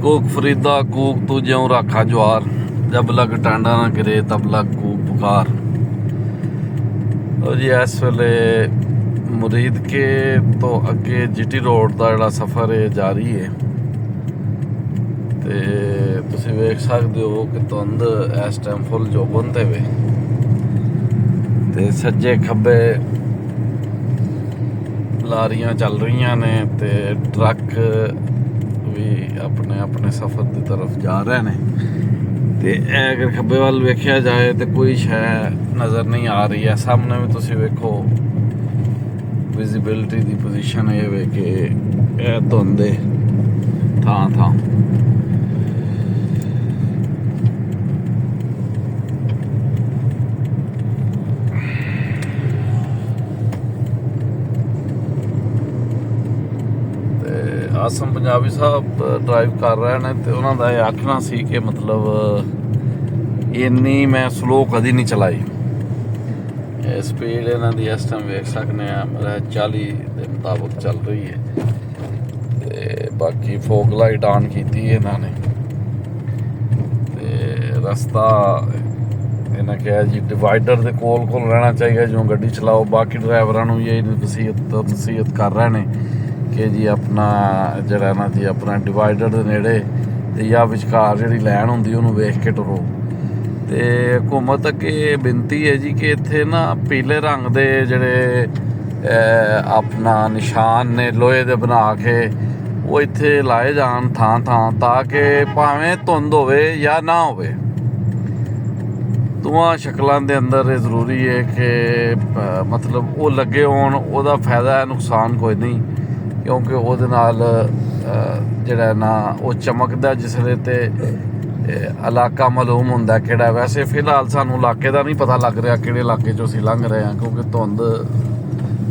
Coke Farida कूक तू ज्यों राखा ज्वार, जब लग टांडा ना गिरे तब लग कूक पुकार। और जी इस वेले मुरीद के तो अगे जीटी रोड का जोड़ा सफ़र है जारी है। तो तुसीं वेख सकते हो कि धुंध इस टाइम फुल जोबन ते वे ते सज्जे खब्बे लारियां चल रही ने ते ट्रक भी अपने अपने सफ़र की तरफ जा रहे हैं। तो अगर खब्बे वाल वेख्या जाए तो कोई शै नज़र नहीं आ रही है। सामने भी तुसीं वेखो विजिबिलिटी की पोजीशन ये वे कि यह धुंध है थां थां। आसम पंजाबी साहब ड्राइव कर रहे हैं तो उन्होंने यह आखना सी कि मतलब इन्नी मैं स्लो कभी नहीं चलाई। स्पीड इन्हों की इस टाइम वेख सकते हैं मेरा 40 के मुताबिक चल रही है। तो बाकी फोग लाइट ऑन की इन्होंने रस्ता इन्हें कहा जी डिवाइडर के कोल रहना चाहिए जो गड्डी चलाओ। बाकी ड्राइवरों ये नसीहत कर रहे हैं कि जी अपना जरा ना जी अपना डिवाइडर के नेड़े तो या विचकार जी लैन होंगी उन्होंने वेख के टुरो। तो हुकूमत अगे बेनती है जी कि इत्थे ना पीले रंग के जड़े अपना निशान ने लोहे के बना के वो इत्थे लाए जान थां थां ताकि भावें धुंध होवे या ना होवे दोवां शक्लों के अंदर जरूरी है कि मतलब वो लगे होण। ओहदा फायदा है नुकसान कोई नहीं क्योंकि वो जड़ा ना वो चमकदा जिसले तो इलाका मालूम होंदा किहड़ा। वैसे फिलहाल सानू इलाके का नहीं पता लग रहा किहड़े इलाके चों असीं लंघ रहे हैं क्योंकि धुंध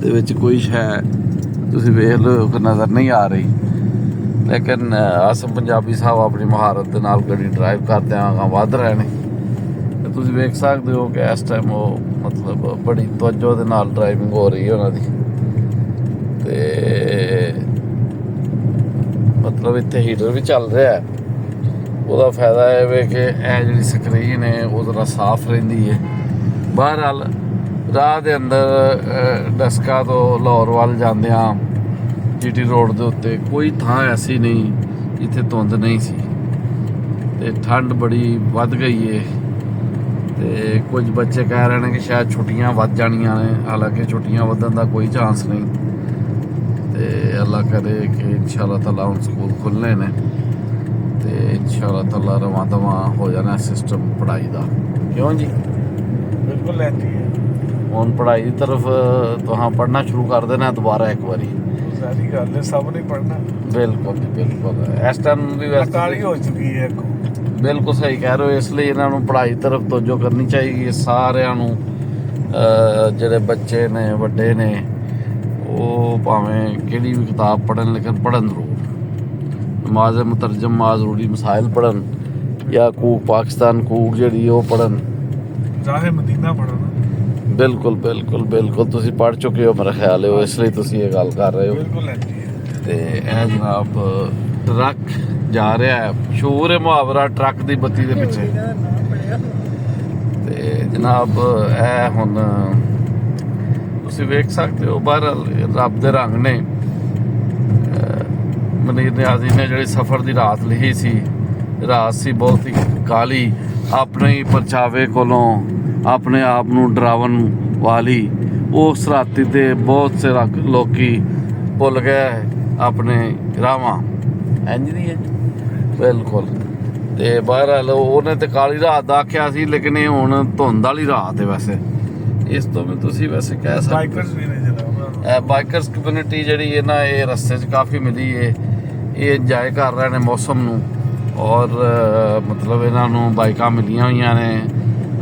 दे विच कोई शै तुसीं वेख लो नज़र नहीं आ रही। लेकिन आसम पंजाबी साहब अपनी महारत दे नाल गड्डी ड्राइव करदे आगां वध रहे हैं। तुसीं वेख सकदे हो कि इस टाइम वो मतलब बड़ी तवज्जो दे नाल ड्राइविंग हो रही है उन्हां दी। ते मतलब इत्थे हीटर भी चल रहा है। उसका फायदा है वे कि यह जी स्क्रीन है वो जरा साफ रही है। बहरहाल राह के अंदर डस्का तो लाहौर वाल जांदियां जीटी रोड के उत्ते कोई थां ऐसी नहीं जिथे धुंध नहीं सी। ते ठंड बड़ी वध गई है। तो कुछ बच्चे कह रहे हैं कि शायद छुट्टियां वध जानियां ने, हालांकि छुट्टियां वधन का कोई चांस नहीं। तो अल्लाह करे कि इंशाअल्लाह ताला हुण स्कूल खुलने ने तो इंशाअल्लाह ताला रवां दवां हो जाना सिस्टम पढ़ाई का। क्यों जी बिल्कुल हुण पढ़ाई की तरफ तुहां पढ़ना शुरू कर देना दोबारा एक बारी। सारी गल है सब नहीं पढ़ना। बिल्कुल जी बिल्कुल इस टाइम भी हो चुकी है। बिल्कुल सही कह रहे हो। इसलिए इन्हों पढ़ाई तरफ तवज्जो करनी चाहिए सारिਆਂ ਨੂੰ। ਜਿਹੜੇ बच्चे ने ਵੱਡੇ ने वो भावें किहड़ी भी किताब पढ़न लेकिन पढ़न जरूर। नमाज मुतरजम माजरूरी मसाइल पढ़न या कूक पाकिस्तान कूक जी वो पढ़न। जाहे मदीना पढ़न। बिल्कुल बिल्कुल बिल्कुल तुसीं पढ़ चुके हो मेरा ख्याल है इसलिए तुसीं ये गल कर रहे हो। तो यह जनाब ट्रक जा रहा है। मशहूर है मुहावरा ट्रक की बत्ती के पिछे। तो जनाब यह हुण तुसीं वेख सकते हो। बहरहाल रब दे रंग ने मनीर नियाज़ी ने जिहड़ी सफ़र की रात लिखी सी, रात सी बहुत ही काली अपने ही परछावे कोलों अपने आप नूं डरावन वाली। उस राती ते बहुत से लोग भुल गए अपने रावां। इंज दी है बिल्कुल। तो बहरहाल उन्हें तो काली रात आख्या सी लेकिन ये हुण धुंध वाली रात है। वैसे इस तो भी तुसीं वैसे कह सकते बाइकर्स कम्यूनिटी जी है ना ये रस्ते काफ़ी मिली है। ये इंजॉय कर रहे हैं मौसम नूं और मतलब इन्हों बाइकां मिलियां हुई ने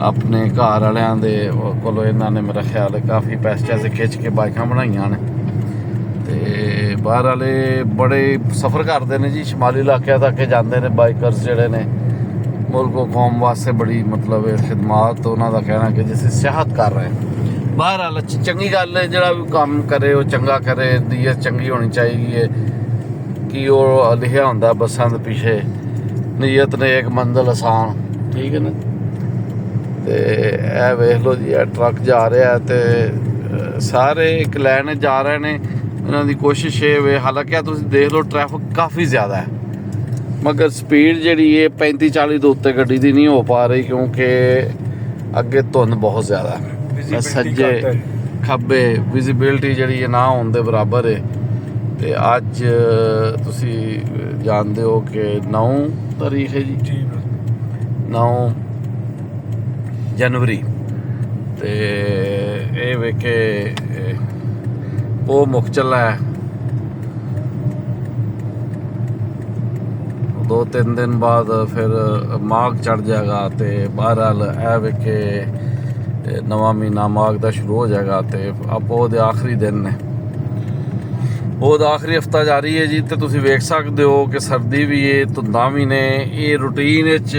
अपने घर वालियां दे कोलों। इन्होंने मेरा ख्याल है काफ़ी पैसे से खिंच के बाइकां बनाईयां ने। तो बहरहाल बड़े सफ़र करते हैं जी शमाली इलाकों तक जाते हैं बाइकर्स जोड़े ने। मुल्क कौम वास्ते बड़ी मतलब खिदमात उन्हों का कहना कि जिसे सियाहत कर रहे हैं। बहरहाल चंगी गल है जोड़ा भी काम करे वो चंगा करे। नीयत चंगी होनी चाहिए कि वो लिखा होंदा बसां दे पिछे ਨੀਅਤ ਨੇ ਇੱਕ ਮੰਜ਼ਿਲ ਆਸਾਨ, ਠੀਕ ਹੈ ਨਾ। ਤੇ ਇਹ ਵੇਖ ਲਓ ਜੀ, ਇਹ ਟਰੱਕ ਜਾ ਰਿਹਾ ਤੇ ਸਾਰੇ ਇੱਕ ਲਾਈਨ 'ਚ ਜਾ ਰਹੇ ਨੇ। ਇਹਨਾਂ ਦੀ ਕੋਸ਼ਿਸ਼ ਇਹ ਵੇ, ਹਾਲਾਂਕਿ ਆ ਤੁਸੀਂ ਦੇਖ ਲਓ ਟ੍ਰੈਫਿਕ ਕਾਫੀ ਜ਼ਿਆਦਾ ਹੈ, ਮਗਰ ਸਪੀਡ ਜਿਹੜੀ ਹੈ 35-40 ਦੇ ਉੱਤੇ ਗੱਡੀ ਦੀ ਨਹੀਂ ਹੋ ਪਾ ਰਹੀ, ਕਿਉਂਕਿ ਅੱਗੇ ਧੁੰਦ ਬਹੁਤ ਜ਼ਿਆਦਾ ਹੈ। ਸੱਜੇ ਖੱਬੇ ਵਿਜ਼ਿਬਿਲਟੀ ਜਿਹੜੀ ਹੈ ਨਾ ਹੋਣ ਦੇ ਬਰਾਬਰ ਹੈ। ਤੇ ਅੱਜ ਤੁਸੀਂ ਜਾਣਦੇ ਹੋ ਕਿ 9 ਤਾਰੀਖ ਹੈ ਜੀ, 9 ਜਨਵਰੀ। ਤੇ ਇਹ ਵੇ ਕਿ ਉਹ ਮੁੱਕ ਚੱਲਾ ਹੈ। 2-3 ਦਿਨ ਬਾਅਦ ਫਿਰ ਮਾਘ ਚੜ ਜਾਏਗਾ ਤੇ ਬਹਰਹਾਲ ਇਹ ਵੇ ਕਿ ਨਵਾਂ ਮਹੀਨਾ ਮਾਘ ਦਾ ਸ਼ੁਰੂ ਹੋ ਜਾਏਗਾ ਤੇ ਆਪੋ ਉਹਦੇ ਆਖਰੀ ਦਿਨ ਨੇ, ਉਹਦਾ ਆਖਰੀ ਹਫਤਾ ਜਾਰੀ ਹੈ ਜੀ। ਤੇ ਤੁਸੀਂ ਵੇਖ ਸਕਦੇ ਹੋ ਕਿ ਸਰਦੀ ਵੀ ਹੈ, ਧੁੰਦਾਂ ਵੀ ਨੇ। ਇਹ ਰੂਟੀਨ ਵਿੱਚ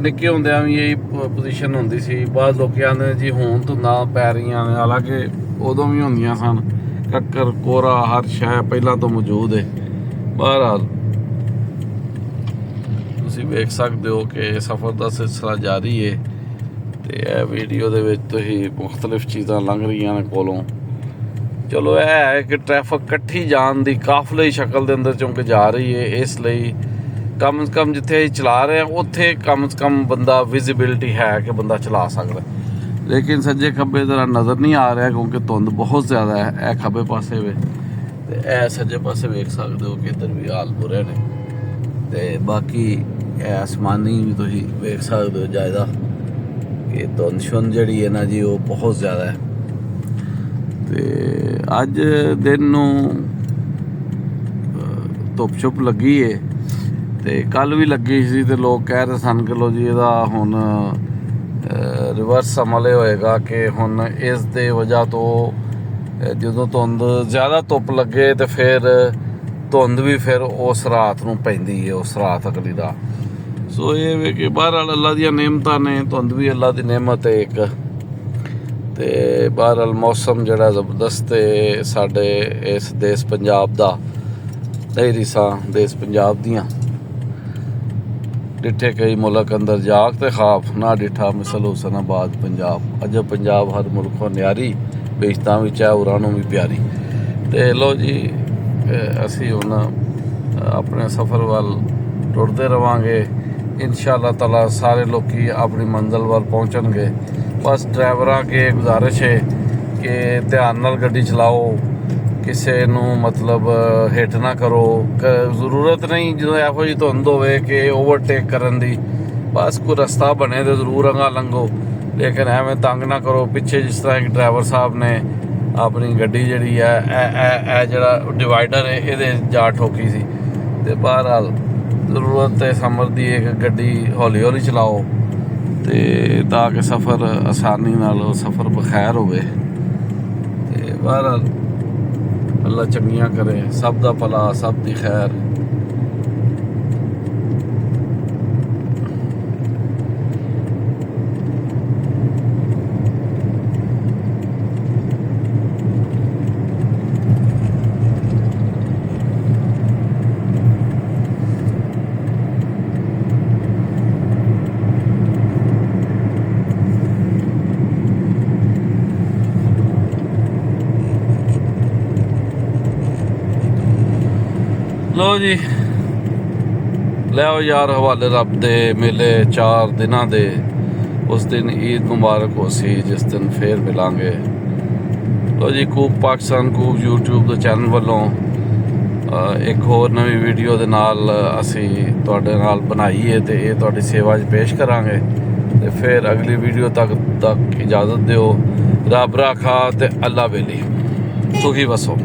ਨਿੱਕੇ ਹੁੰਦਿਆਂ ਵੀ ਇਹ ਪੋਜੀਸ਼ਨ ਹੁੰਦੀ ਸੀ। ਬਾਅਦ ਲੋਕ ਕਹਿੰਦੇ ਜੀ ਹੁਣ ਧੁੰਦਾਂ ਪੈ ਰਹੀਆਂ ਨੇ, ਹਾਲਾਂਕਿ ਉਦੋਂ ਵੀ ਹੁੰਦੀਆਂ ਸਨ। ਕੱਕਰ ਕੋਰਾ ਹਰ ਸ਼ੈ ਪਹਿਲਾਂ ਤੋਂ ਮੌਜੂਦ ਹੈ। ਬਹਰਹਾਲ ਤੁਸੀਂ ਵੇਖ ਸਕਦੇ ਹੋ ਕਿ ਸਫ਼ਰ ਦਾ ਸਿਲਸਿਲਾ ਜਾਰੀ ਹੈ ਤੇ ਇਹ ਵੀਡੀਓ ਦੇ ਵਿੱਚ ਤੁਸੀਂ ਮੁਖਤਲਿਫ ਚੀਜ਼ਾਂ ਲੰਘ ਰਹੀਆਂ ਨੇ ਕੋਲੋਂ। ਚਲੋ ਇਹ ਹੈ ਕਿ ਟ੍ਰੈਫਿਕ ਇਕੱਠੀ ਜਾਣ ਦੀ ਕਾਫਲੇ ਸ਼ਕਲ ਦੇ ਅੰਦਰ ਚੌਂਕ ਜਾ ਰਹੀ ਹੈ, ਇਸ ਲਈ ਕਮ ਸੇ ਕਮ ਜਿੱਥੇ ਅਸੀਂ ਚਲਾ ਰਹੇ ਹਾਂ ਉੱਥੇ ਕਮ ਸੇ ਕਮ ਬੰਦਾ ਵਿਜ਼ਿਬਿਲਟੀ ਹੈ ਕਿ ਬੰਦਾ ਚਲਾ ਸਕਦਾ। ਲੇਕਿਨ ਸੱਜੇ ਖੱਬੇ ਜ਼ਰਾ ਨਜ਼ਰ ਨਹੀਂ ਆ ਰਿਹਾ ਕਿਉਂਕਿ ਧੁੰਦ ਬਹੁਤ ਜ਼ਿਆਦਾ ਹੈ। ਇਹ ਖੱਬੇ ਪਾਸੇ ਵੇ ਤੇ ਇਹ ਸੱਜੇ ਪਾਸੇ ਵੇਖ ਸਕਦੇ ਹੋ ਕਿ ਇੱਧਰ ਵੀ ਹਾਲ ਬੁਰੇ ਨੇ। ਤੇ ਬਾਕੀ ਇਹ ਅਸਮਾਨੀ ਵੀ ਤੁਸੀਂ ਵੇਖ ਸਕਦੇ ਹੋ ਜਾਇਦਾ ਕਿ ਧੁੰਦ ਜਿਹੜੀ ਹੈ ਨਾ ਜੀ ਉਹ ਬਹੁਤ ਜ਼ਿਆਦਾ ਹੈ। ਤੇ ਅੱਜ ਦਿਨ ਨੂੰ ਧੁੱਪ ਛੁੱਪ ਲੱਗੀ ਹੈ ਤੇ ਕੱਲ ਵੀ ਲੱਗੀ ਸੀ ਤੇ ਲੋਕ ਕਹਿ ਰਹੇ ਸਨ ਕਿ ਲੋ ਜੀ ਇਹਦਾ ਹੁਣ ਰਿਵਰਸ ਅਮਲ ਹੋਏਗਾ ਕਿ ਹੁਣ ਇਸ ਦੇ ਵਜ੍ਹਾ ਤੋਂ ਜਦੋਂ ਧੁੰਦ ਜ਼ਿਆਦਾ ਧੁੱਪ ਲੱਗੇ ਤੇ ਫਿਰ ਧੁੰਦ ਵੀ ਫਿਰ ਉਸ ਰਾਤ ਨੂੰ ਪੈਂਦੀ ਹੈ, ਉਸ ਰਾਤ ਅਗਲੀ ਦਾ। ਸੋ ਇਹ ਵੇ ਕਿ ਬਹਰਹਾਲ ਅੱਲਾ ਦੀਆਂ ਨਿਅਮਤਾਂ ਨੇ, ਧੁੰਦ ਵੀ ਅੱਲਾ ਦੀ ਨਿਅਮਤ ਹੈ ਇੱਕ। ਤੇ ਬਹਰਹਾਲ ਮੌਸਮ ਜਿਹੜਾ ਜ਼ਬਰਦਸਤ ਹੈ ਸਾਡੇ ਇਸ ਦੇਸ਼ ਪੰਜਾਬ ਦਾ। ਨਹੀਂ ਰੀਸਾਂ ਦੇਸ਼ ਪੰਜਾਬ ਦੀਆਂ ਡਿੱਠੇ ਕਈ ਮੁਲਕ ਅੰਦਰ ਜਾਗ ਤੇ ਖਾਫ ਨਾ ਡਿੱਠਾ ਮਿਸਲ ਹੁਸਨਾਬਾਦ ਪੰਜਾਬ। ਅਜਬ ਪੰਜਾਬ ਹਰ ਮੁਲਕੋਂ ਨਿਆਰੀ, ਬੇਸ਼ਤਾਂ ਵਿੱਚ ਹੈ ਉਰਾਂ ਨੂੰ ਵੀ ਪਿਆਰੀ। ਤੇ ਲੋ ਜੀ ਅਸੀਂ ਹੁਣ ਆਪਣੇ ਸਫ਼ਰ ਵੱਲ ਟੁਰਦੇ ਰਵਾਂਗੇ। इंशा अल्लाह ताला सारे लोग अपनी मंजिल वाल पहुँचणगे। बस ड्राइवरां के गुजारिश है कि ध्यान नाल गड्डी चलाओ, किसी नूं मतलब हिट ना करो। जरूरत नहीं जो इहो जी धुंद होवे कि ओवरटेक करन दी, बस कोई रस्ता बने तो जरूर अगां लंघो, लेकिन एवें तंग ना करो। पिछे जिस तरह एक ड्राइवर साहब ने अपनी गड्डी जिहड़ी है जिहड़ा डिवाइडर है इहदे जा ठोकी सी। ते बहरहाल ਜ਼ਰੂਰਤ ਹੈ ਸਮਰ ਦੀ ਇੱਕ ਗੱਡੀ ਹੌਲੀ ਹੌਲੀ ਚਲਾਓ ਤੇ ਤਾਂ ਕਿ ਸਫ਼ਰ ਆਸਾਨੀ ਨਾਲ ਸਫ਼ਰ ਬਖੈਰ ਹੋਵੇ। ਤੇ ਬਹਰਹਾਲ ਅੱਲਾ ਚੰਗੀਆਂ ਕਰੇ, ਸਭ ਦਾ ਭਲਾ, ਸਭ ਦੀ ਖੈਰ। ਲੋ ਜੀ ਲਿਆਓ ਯਾਰ ਹਵਾਲੇ ਰੱਬ ਦੇ ਮੇਲੇ 4 ਦਿਨਾਂ ਦੇ। ਉਸ ਦਿਨ ਈਦ ਮੁਬਾਰਕ ਹੋ ਸੀ ਜਿਸ ਦਿਨ ਫੇਰ ਮਿਲਾਂਗੇ। ਲੋ ਜੀ ਕੂਕ ਪਾਕਿਸਤਾਨ ਕੂਕ YouTube ਦੇ ਚੈਨਲ ਵੱਲੋਂ ਇੱਕ ਹੋਰ ਨਵੀਂ ਵੀਡੀਓ ਦੇ ਨਾਲ ਅਸੀਂ ਤੁਹਾਡੇ ਨਾਲ ਬਣਾਈ ਹੈ ਤੇ ਇਹ ਤੁਹਾਡੀ ਸੇਵਾ 'ਚ ਪੇਸ਼ ਕਰਾਂਗੇ। ਤੇ ਫਿਰ ਅਗਲੀ ਵੀਡੀਓ ਤੱਕ ਇਜਾਜ਼ਤ ਦਿਓ। ਰੱਬ ਰਾਖਾ ਤੇ ਅੱਲਾ ਵੇਲੀ। ਸੁਖੀ ਵਸੋ।